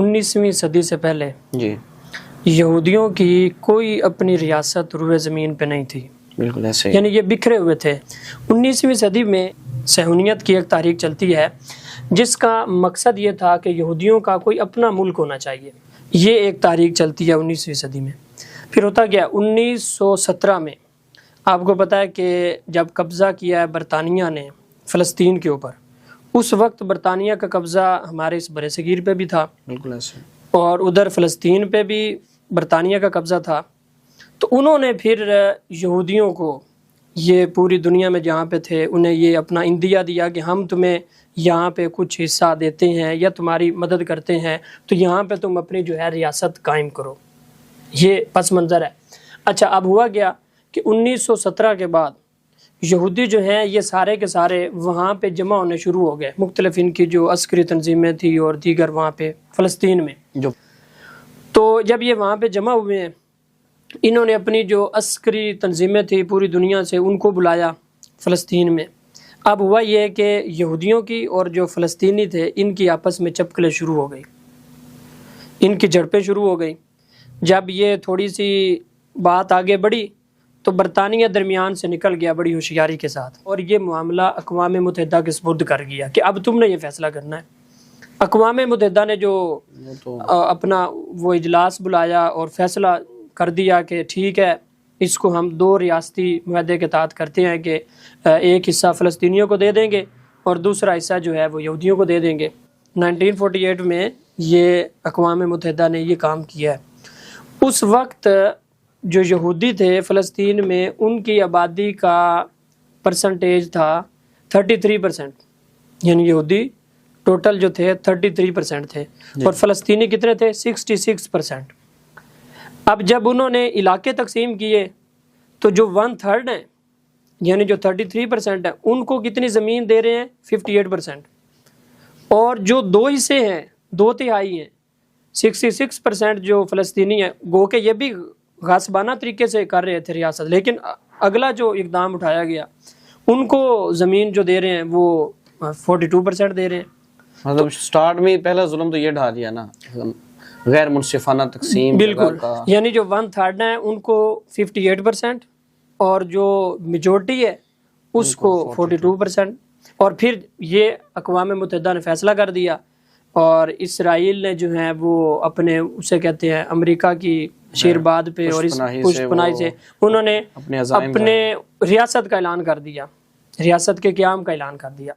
19ویں صدی سے پہلے جی یہودیوں کی کوئی اپنی ریاست روئے زمین پہ نہیں تھی، بالکل ایسے ہی. یعنی یہ بکھرے ہوئے تھے. 19ویں صدی میں صہیونیت کی ایک تاریخ چلتی ہے جس کا مقصد یہ تھا کہ یہودیوں کا کوئی اپنا ملک ہونا چاہیے. یہ ایک تاریخ چلتی ہے 19ویں صدی میں. پھر ہوتا گیا 1917 میں آپ کو پتہ ہے کہ جب قبضہ کیا ہے برطانیہ نے فلسطین کے اوپر، اس وقت برطانیہ کا قبضہ ہمارے اس برِ صغیر پہ بھی تھا، بالکل ایسے اور ادھر فلسطین پہ بھی برطانیہ کا قبضہ تھا. تو انہوں نے پھر یہودیوں کو یہ پوری دنیا میں جہاں پہ تھے انہیں یہ اپنا عندیہ دیا کہ ہم تمہیں یہاں پہ کچھ حصہ دیتے ہیں یا تمہاری مدد کرتے ہیں، تو یہاں پہ تم اپنی جو ہے ریاست قائم کرو. یہ پس منظر ہے. اچھا، اب ہوا گیا کہ 1917 کے بعد یہودی جو ہیں یہ سارے کے سارے وہاں پہ جمع ہونے شروع ہو گئے، مختلف ان کی جو عسکری تنظیمیں تھیں اور دیگر وہاں پہ فلسطین میں. تو جب یہ وہاں پہ جمع ہوئے ہیں، انہوں نے اپنی جو عسکری تنظیمیں تھیں پوری دنیا سے ان کو بلایا فلسطین میں. اب ہوا یہ ہے کہ یہودیوں کی اور جو فلسطینی تھے ان کی آپس میں چپکلیں شروع ہو گئی، ان کی جھڑپیں شروع ہو گئی. جب یہ تھوڑی سی بات آگے بڑھی تو برطانیہ درمیان سے نکل گیا بڑی ہوشیاری کے ساتھ، اور یہ معاملہ اقوام متحدہ کے سپرد کر گیا کہ اب تم نے یہ فیصلہ کرنا ہے. اقوام متحدہ نے جو اپنا وہ اجلاس بلایا اور فیصلہ کر دیا کہ ٹھیک ہے، اس کو ہم 2 ریاستی معاہدے کے تحت کرتے ہیں کہ ایک حصہ فلسطینیوں کو دے دیں گے اور دوسرا حصہ جو ہے وہ یہودیوں کو دے دیں گے. 1948 میں یہ اقوام متحدہ نے یہ کام کیا ہے. اس وقت جو یہودی تھے فلسطین میں ان کی آبادی کا پرسنٹیج تھا 33%، یعنی یہودی ٹوٹل جو تھے 33% تھے اور فلسطینی کتنے تھے 66%. اب جب انہوں نے علاقے تقسیم کیے تو جو 1/3 ہیں یعنی جو 33% ہیں ان کو کتنی زمین دے رہے ہیں 58%، اور جو 2 حصے ہیں 2/3 ہیں 66% جو فلسطینی ہیں، گو کہ یہ بھی غاصبانہ طریقے سے کر رہے تھے ریاست، لیکن اگلا جو اقدام اٹھایا گیا ان کو زمین جو دے رہے ہیں وہ 42% دے رہے ہیں. مطلب سٹارٹ میں پہلا ظلم تو یہ ڈھا دیا نا، غیر منصفانہ تقسیم. بالکل، یعنی جو 1/3 ہیں ان کو 58% اور جو میجورٹی ہے اس کو 42%. اور پھر یہ اقوام متحدہ نے فیصلہ کر دیا اور اسرائیل نے جو ہے وہ اپنے اسے کہتے ہیں امریکہ کی شیرباد پہ اور اس پشت پناہی سے انہوں نے اپنے ریاست کا اعلان کر دیا، ریاست کے قیام کا اعلان کر دیا.